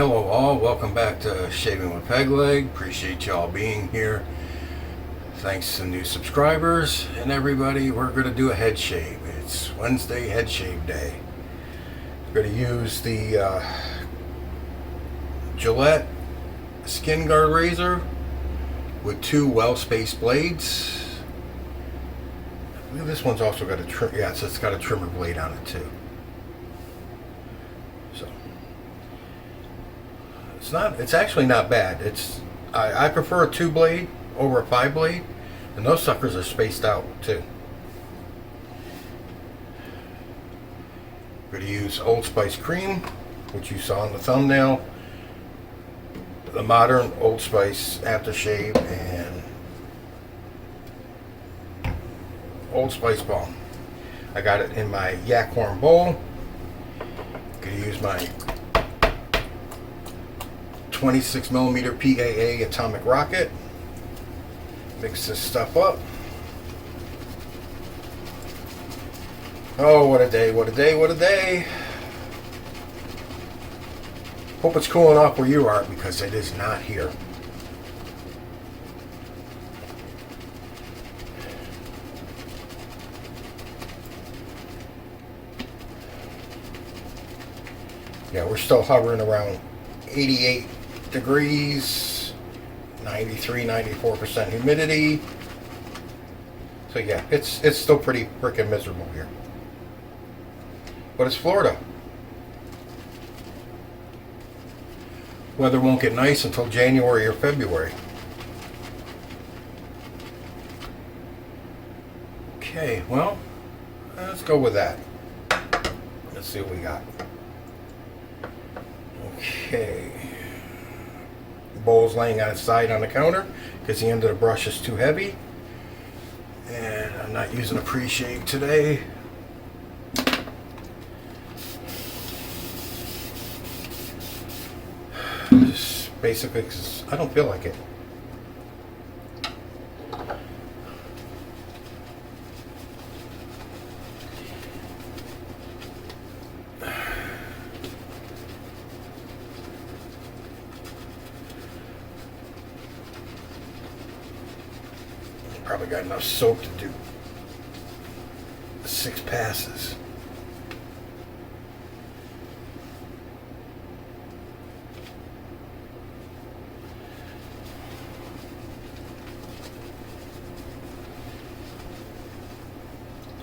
Hello all, welcome back to Shaving with Peg Leg. Appreciate y'all being here. Thanks to new subscribers and everybody. We're going to do a head shave. It's Wednesday, head shave day. We're going to use the Gillette Skin Guard razor with two well-spaced blades. I believe this one's also got a trim. Yeah, so it's got a trimmer blade on it too. So it's actually not bad. I prefer a 2-blade over a 5-blade, and those suckers are spaced out too. We're going to use Old Spice cream, which you saw in the thumbnail, the modern Old Spice aftershave, and Old Spice balm. I got it in my yak horn bowl. I'm going to use my 26mm PAA atomic rocket. Mix this stuff up. Oh, what a day, what a day, what a day. Hope it's cooling off where you are, because it is not here. Yeah, we're still hovering around 88 degrees, 93-94% humidity. So yeah, it's still pretty freaking miserable here. But it's Florida. Weather won't get nice until January or February. Okay, well, let's go with that. Let's see what we got. Okay. The bowl's laying on its side on the counter because the end of the brush is too heavy. And I'm not using a pre-shave today. Just basically because I don't feel like it. Probably got enough soap to do 6 passes.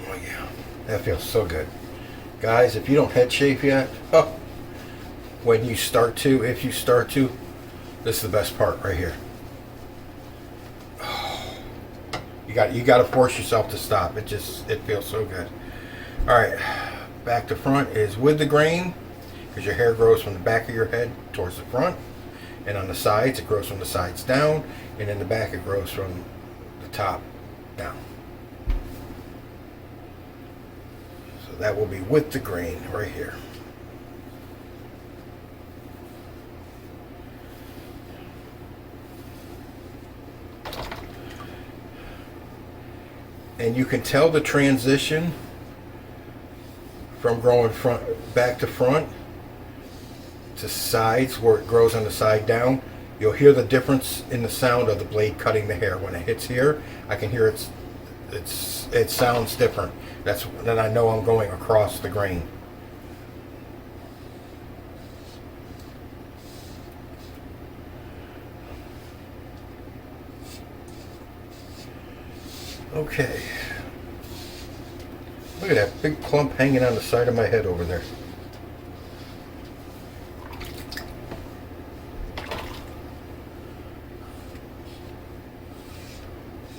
Oh yeah, that feels so good. Guys, if you don't head shave yet, when you start to, if you start to, this is the best part right here. You got to force yourself to stop. It feels so good. All right, back to front is with the grain, because your hair grows from the back of your head towards the front, and on the sides it grows from the sides down, and in the back it grows from the top down. So that will be with the grain right here. And you can tell the transition from growing back to front to sides, where it grows on the side down. You'll hear the difference in the sound of the blade cutting the hair. When it hits here, I can hear it sounds different. Then I know I'm going across the grain. Okay. Look at that big clump hanging on the side of my head over there.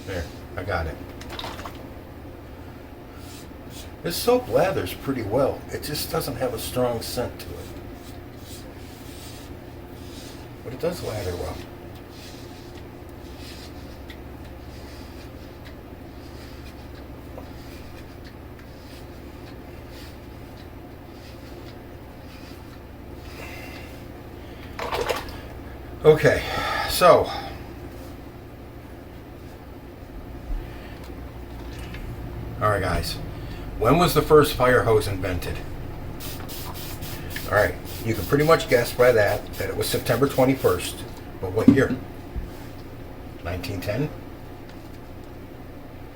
There, I got it. This soap lathers pretty well. It just doesn't have a strong scent to it. But it does lather well. Okay, so all right guys, when was the first fire hose invented? All right, You can pretty much guess by that it was September 21st. But what year? 1910?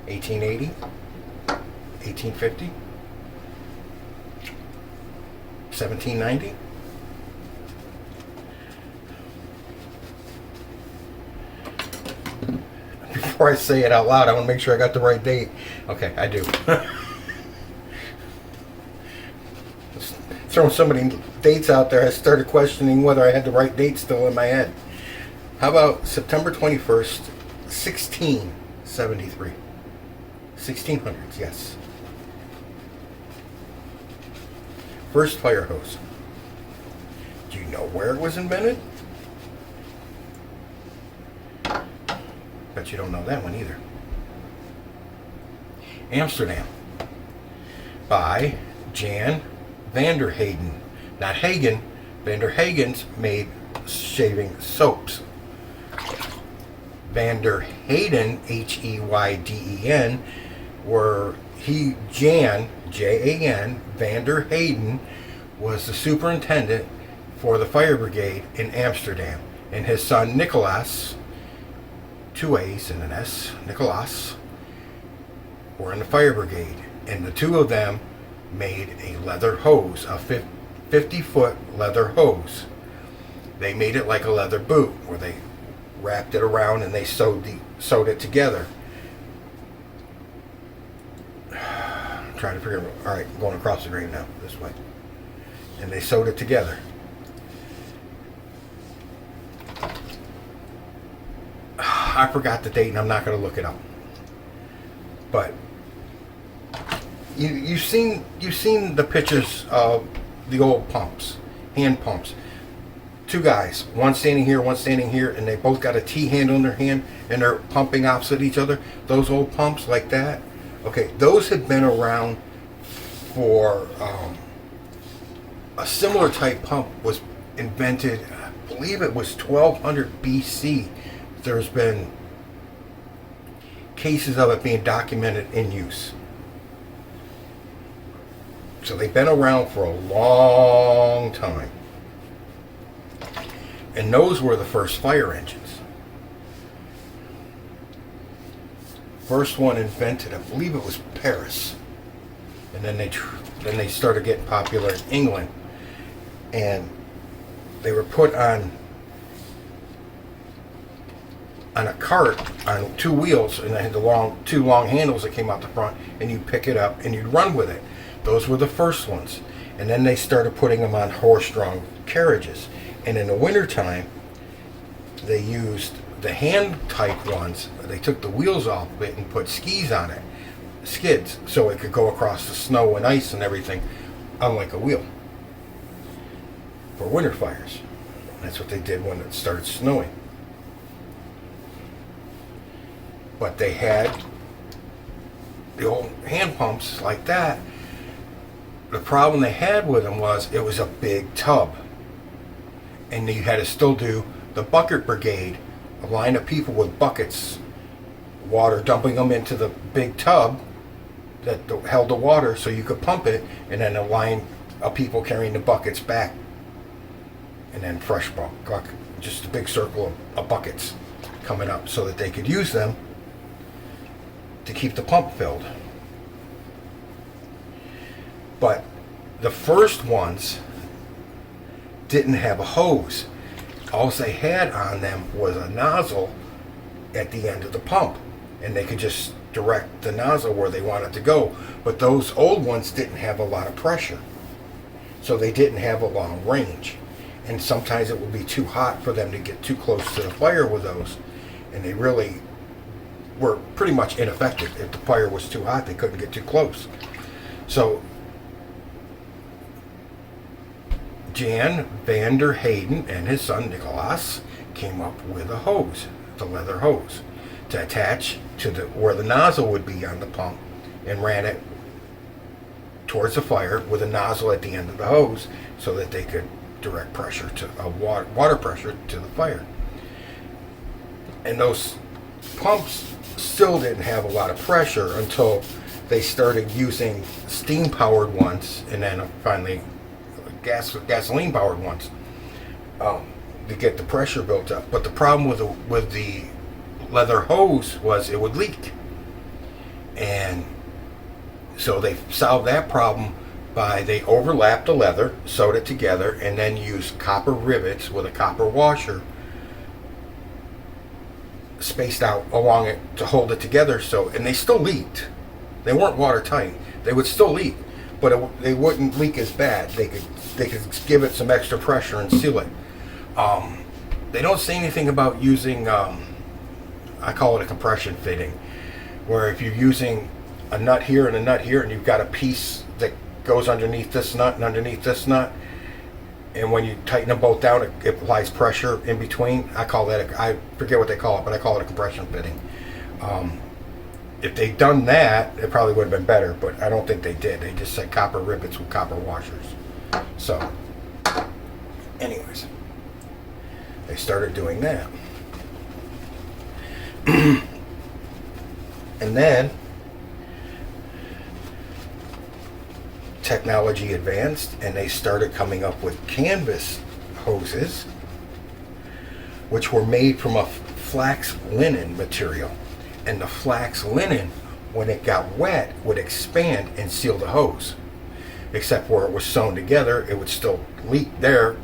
1880? 1850? 1790? Before I say it out loud, I want to make sure I got the right date. Okay, I do. Just throwing so many dates out there, I started questioning whether I had the right date still in my head. How about September 21st, 1673? 1600s, yes. First fire hose. Do you know where it was invented? Bet you don't know that one either. Amsterdam. By Jan van der Heyden. Not Hagen. Van der Hagen's made shaving soaps. Van der Heyden, Heyden, Jan, Jan, van der Heyden, was the superintendent for the fire brigade in Amsterdam. And his son Nicholas, 2 A's and an S, Nicholas, were in the fire brigade. And the two of them made a leather hose, a 50-foot leather hose. They made it like a leather boot, where they wrapped it around and they sewed it together. I'm trying to figure out. All right, I'm going across the green now, this way. And they sewed it together. I forgot the date, and I'm not going to look it up. But you've seen the pictures of the old pumps, hand pumps. Two guys, one standing here, and they both got a T handle in their hand, and they're pumping opposite each other. Those old pumps like that. Okay, those had been around for a similar type pump was invented, I believe it was 1200 BC. There's been cases of it being documented in use. So they've been around for a long time. And those were the first fire engines. First one invented, I believe it was Paris. And then they started getting popular in England. And they were put on a cart on 2 wheels, and they had the two long handles that came out the front, and you'd pick it up and you'd run with it. Those were the first ones. And then they started putting them on horse-drawn carriages. And in the wintertime, they used the hand-type ones. They took the wheels off of it and put skids, so it could go across the snow and ice and everything, unlike a wheel, for winter fires. That's what they did when it started snowing. But they had the old hand pumps like that. The problem they had with them was it was a big tub. And you had to still do the bucket brigade, a line of people with buckets, water, dumping them into the big tub that held the water so you could pump it, and then a line of people carrying the buckets back. And then fresh bucket, just a big circle of buckets coming up so that they could use them to keep the pump filled. But the first ones didn't have a hose. All they had on them was a nozzle at the end of the pump, and they could just direct the nozzle where they wanted to go. But those old ones didn't have a lot of pressure, so they didn't have a long range, and sometimes it would be too hot for them to get too close to the fire with those, and they really were pretty much ineffective. If the fire was too hot, they couldn't get too close. So Jan van der Heyden and his son Nicholas came up with a hose, the leather hose, to attach to where the nozzle would be on the pump, and ran it towards the fire with a nozzle at the end of the hose so that they could direct pressure to water pressure to the fire. And those pumps still didn't have a lot of pressure until they started using steam powered ones, and then finally gasoline powered ones, to get the pressure built up. But the problem with the leather hose was it would leak, and so they solved that problem by they overlapped the leather, sewed it together, and then used copper rivets with a copper washer spaced out along it to hold it together. So, and they still leaked. They weren't watertight. They would still leak, but they wouldn't leak as bad. They could give it some extra pressure and seal it. They don't say anything about using, I call it a compression fitting, where if you're using a nut here and a nut here, and you've got a piece that goes underneath this nut and underneath this nut, and when you tighten them both down, it applies pressure in between. I call that, I forget what they call it, but I call it a compression fitting. If they'd done that, it probably would have been better, but I don't think they did. They just said copper rivets with copper washers. So, anyways, they started doing that. And then technology advanced, and they started coming up with canvas hoses, which were made from a flax linen material. And the flax linen, when it got wet, would expand and seal the hose. Except where it was sewn together, it would still leak there,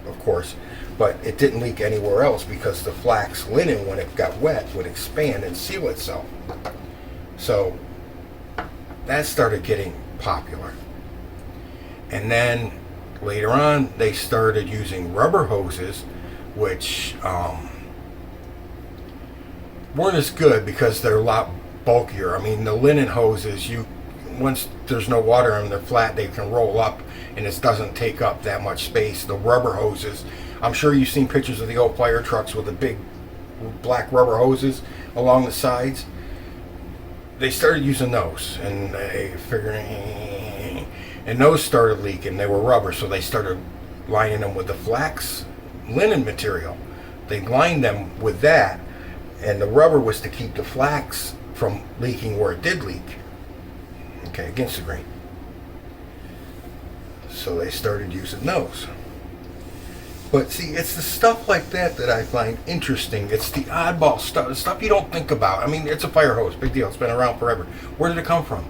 of course, but it didn't leak anywhere else because the flax linen, when it got wet, would expand and seal itself. So that started getting popular. And then later on, they started using rubber hoses, which weren't as good because they're a lot bulkier. I mean, the linen hoses, once there's no water in them, they're flat, they can roll up, and it doesn't take up that much space. The rubber hoses, I'm sure you've seen pictures of the old fire trucks with the big black rubber hoses along the sides. They started using those, and they figured, and those started leaking. They were rubber, so they started lining them with the flax linen material. They lined them with that, and the rubber was to keep the flax from leaking where it did leak. Okay, against the grain. So they started using those. But see, it's the stuff like that that I find interesting. It's the oddball stuff, the stuff you don't think about. I mean, it's a fire hose, big deal. It's been around forever. Where did it come from?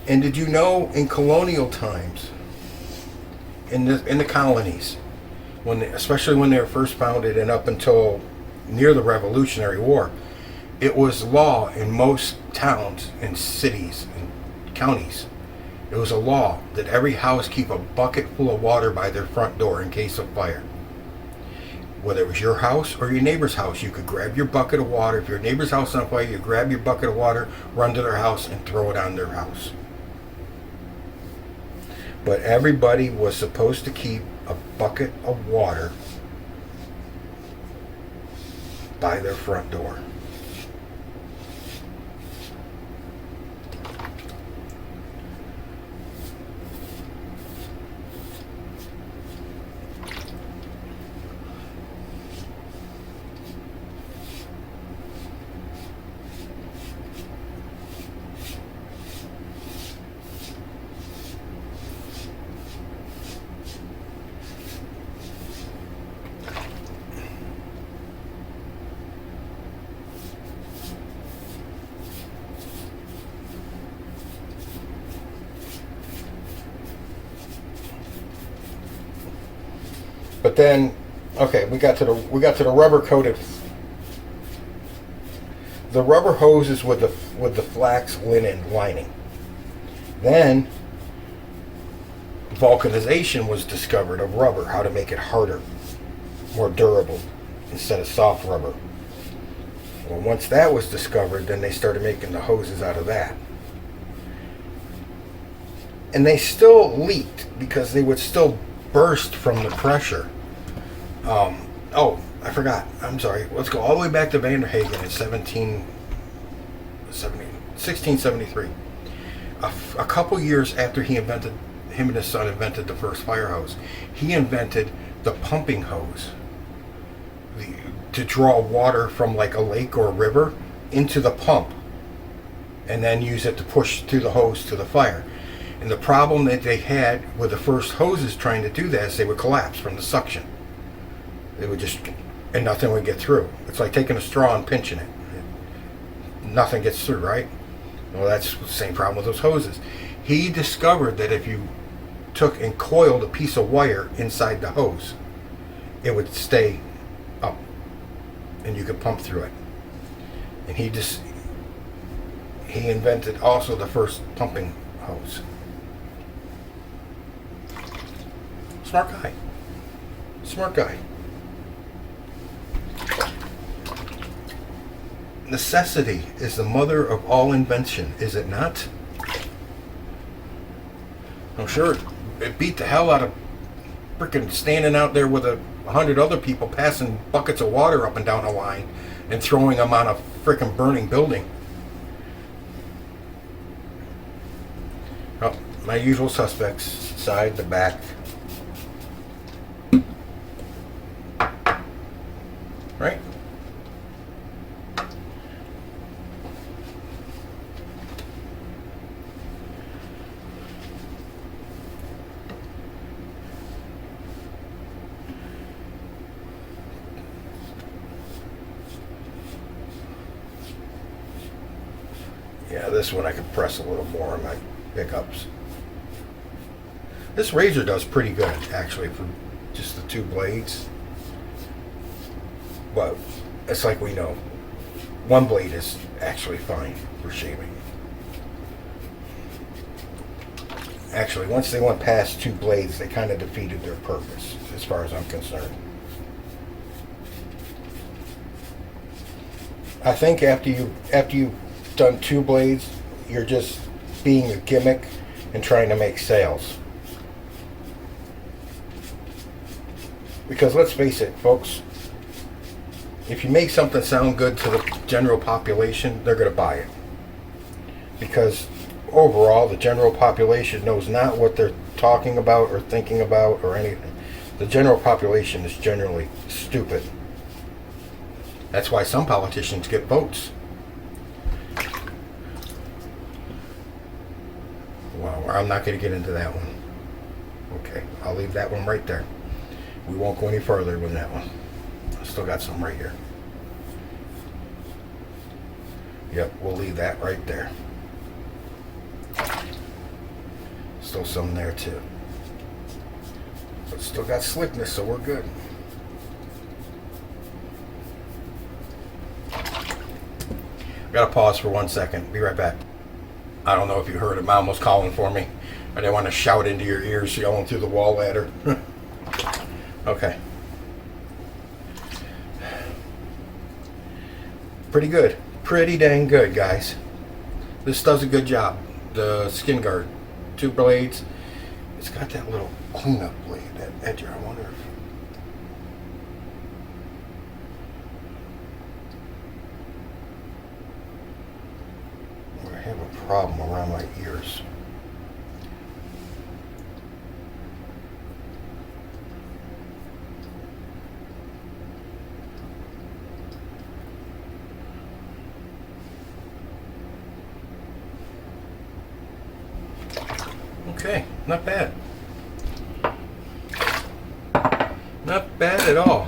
And did you know in colonial times, in the colonies, especially when they were first founded and up until near the Revolutionary War, it was law in most towns and cities and counties. It was a law that every house keep a bucket full of water by their front door in case of fire. Whether it was your house or your neighbor's house, you could grab your bucket of water. If your neighbor's house is on fire, you grab your bucket of water, run to their house, and throw it on their house. But everybody was supposed to keep a bucket of water by their front door. But then, okay, we got to the rubber coated, the rubber hoses with the flax linen lining. Then vulcanization was discovered of rubber, how to make it harder, more durable, instead of soft rubber. Well, once that was discovered, then they started making the hoses out of that. And they still leaked because they would still burst from the pressure. Oh, I forgot. I'm sorry. Let's go all the way back to Vanderhagen in 1673. A couple years after him and his son invented the first fire hose, he invented the pumping hose to draw water from like a lake or a river into the pump. and then use it to push through the hose to the fire. And the problem that they had with the first hoses trying to do that is they would collapse from the suction. They would just, and nothing would get through. It's like taking a straw and pinching it. Nothing gets through, right? Well, that's the same problem with those hoses. He discovered that if you took and coiled a piece of wire inside the hose, it would stay up and you could pump through it. And he invented also the first pumping hose. Smart guy. Smart guy. Necessity is the mother of all invention, is it not? I'm sure it beat the hell out of frickin' standing out there with 100 other people passing buckets of water up and down a line and throwing them on a frickin' burning building. Oh, my usual suspects, side, the back. Right? Yeah, this one I could press a little more on my pickups. This razor does pretty good, actually, for just the 2 blades. But it's like we know, 1 blade is actually fine for shaving. Actually, once they went past 2 blades, they kind of defeated their purpose, as far as I'm concerned. I think after you've done 2 blades, you're just being a gimmick and trying to make sales. Because let's face it, folks, if you make something sound good to the general population, they're going to buy it. Because overall, the general population knows not what they're talking about or thinking about or anything. The general population is generally stupid. That's why some politicians get votes. Well, I'm not going to get into that one. Okay, I'll leave that one right there. We won't go any further with that one. I still got some right here. Yep, we'll leave that right there. Still some there too. But still got slickness, so we're good. Gotta pause for 1 second. Be right back. I don't know if you heard it. Mom was calling for me. I didn't want to shout into your ears yelling through the wall ladder. Okay. Pretty good. Pretty dang good, guys. This does a good job. The Skin Guard. 2 blades. It's got that little cleanup blade, that edger. I wonder if... I have a problem around my ears. Okay, not bad. Not bad at all.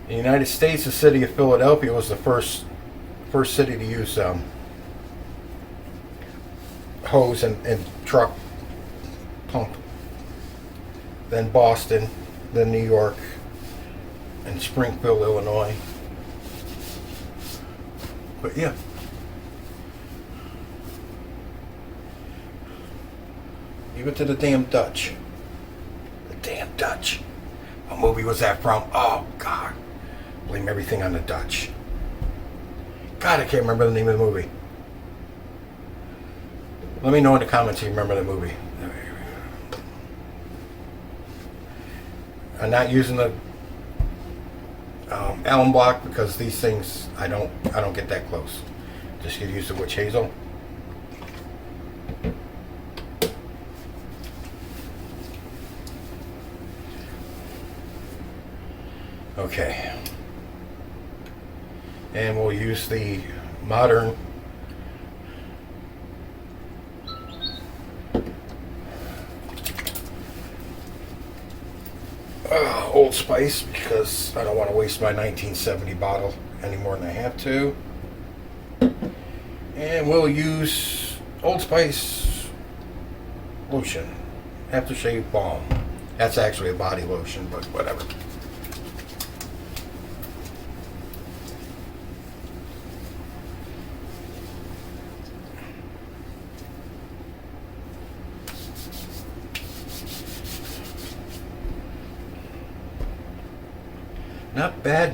In the United States, the city of Philadelphia was the first city to use hose and truck pump. Then Boston, then New York, and Springfield, Illinois. But yeah. Give it to the damn Dutch. The damn Dutch. What movie was that from? Oh, God. Blame everything on the Dutch. God, I can't remember the name of the movie. Let me know in the comments if you remember the movie. I'm not using the alum block because these things I don't get that close. Just get used to witch hazel. Okay. And we'll use the modern Old Spice, because I don't want to waste my 1970 bottle any more than I have to. And we'll use Old Spice lotion, aftershave balm. That's actually a body lotion, but whatever.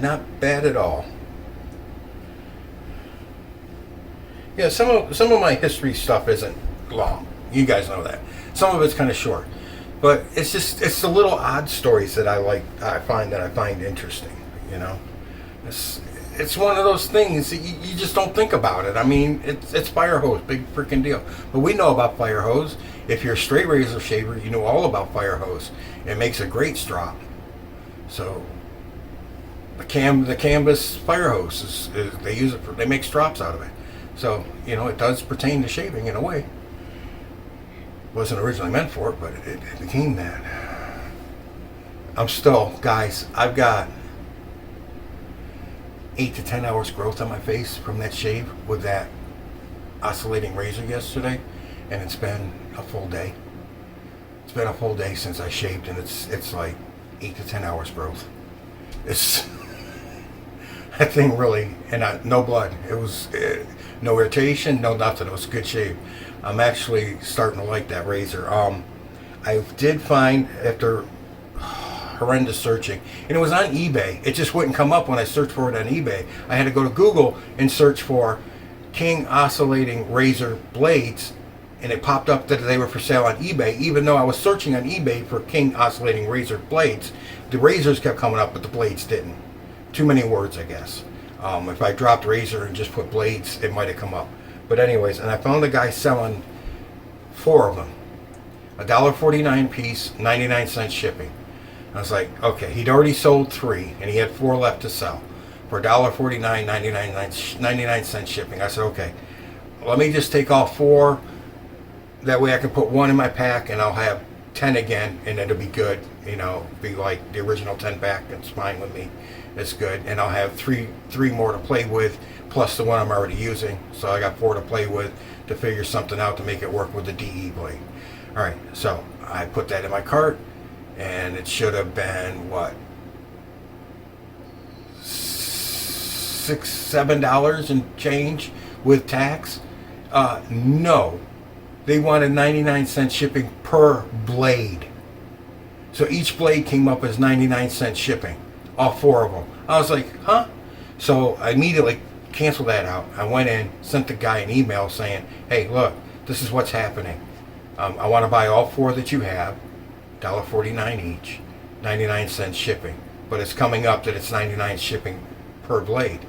Not bad at all. Yeah, some of my history stuff isn't long. You guys know that. Some of it's kind of short, but it's the little odd stories that I find interesting. You know, it's one of those things that you just don't think about it. I mean, it's fire hose, big freaking deal. But we know about fire hose. If you're a straight razor shaver, you know all about fire hose. It makes a great strop. So the canvas fire hose they use it they make strops out of it. So, you know, it does pertain to shaving in a way. Wasn't originally meant for it, but it became that. I'm still, guys, I've got 8 to 10 hours growth on my face from that shave with that oscillating razor yesterday, and it's been a full day. It's been a full day since I shaved, and it's like 8 to 10 hours growth. It's that thing really, and no blood. It was no irritation, no nothing. It was a good shave. I'm actually starting to like that razor. I did find, after horrendous searching, and it was on eBay. It just wouldn't come up when I searched for it on eBay. I had to go to Google and search for King oscillating razor blades, and it popped up that they were for sale on eBay. Even though I was searching on eBay for King oscillating razor blades, the razors kept coming up, but the blades didn't. Too many words, I guess. If I dropped razor and just put blades, it might have come up. But anyways, and I found a guy selling 4 of them. $1.49 piece, 99-cent shipping. I was like, okay, he'd already sold 3, and he had 4 left to sell for $1.49, 99-cent shipping. I said, okay, let me just take all 4. That way I can put 1 in my pack, and I'll have 10 again, and it'll be good. You know, be like the original 10 pack. It's fine with me. It's good, and I'll have three more to play with, plus the one I'm already using. So I got 4 to play with to figure something out to make it work with the DE blade. All right, so I put that in my cart, and it should have been what, $7 and change with tax. No, they wanted 99-cent shipping per blade. So each blade came up as 99-cent shipping, all 4 of them. I was like, huh? So I immediately canceled that out. I went in, sent the guy an email saying, hey, look, this is what's happening. I want to buy all 4 that you have, $1.49 each, 99-cent shipping. But it's coming up that it's 99 shipping per blade.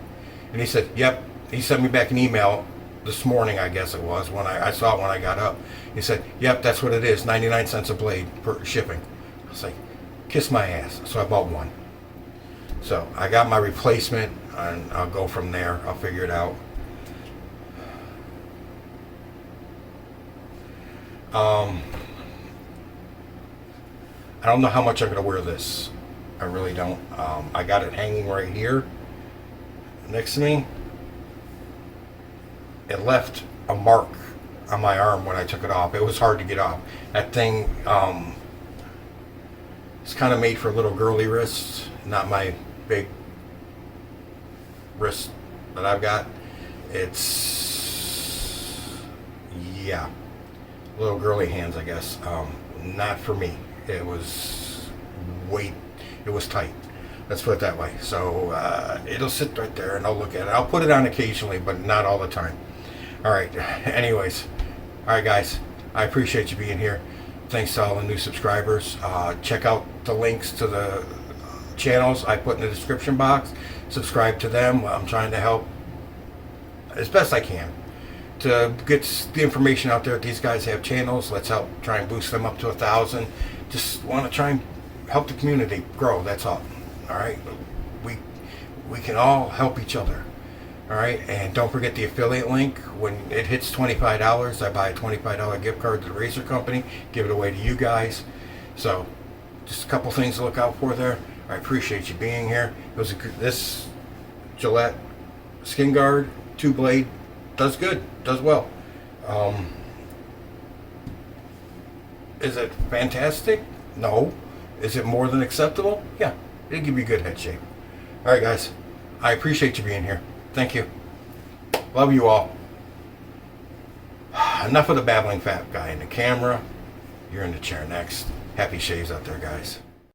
And he said, yep. He sent me back an email this morning, I guess it was, when I saw it when I got up. He said, yep, that's what it is, 99 cents a blade per shipping. I was like, kiss my ass. So I bought 1. So I got my replacement, and I'll go from there. I'll figure it out. I don't know how much I'm going to wear this. I really don't. I got it hanging right here next to me. It left a mark on my arm when I took it off. It was hard to get off. That thing, it's kind of made for little girly wrists, not my big wrist that I've got. It's, yeah, little girly hands, I guess. Not for me. It was tight. Let's put it that way. So it'll sit right there, and I'll look at it. I'll put it on occasionally, but not all the time. All right. Anyways, all right, guys. I appreciate you being here. Thanks to all the new subscribers. Check out the links to the channels I put in the description box. Subscribe to them. I'm trying to help as best I can to get the information out there. These guys have channels. Let's help try and boost them up to 1,000. Just want to try and help the community grow. That's all. All right. we can all help each other. All right, and don't forget the affiliate link. When it hits $25, I buy a $25 gift card to the razor company, give it away to you guys. So just a couple things to look out for there. I appreciate you being here. It was this Gillette Skin Guard 2-blade does good, does well. Is it fantastic? No. Is it more than acceptable? Yeah, it'll give you good head shape. All right, guys, I appreciate you being here. Thank you. Love you all. Enough of the babbling fat guy in the camera. You're in the chair next. Happy shaves out there, guys.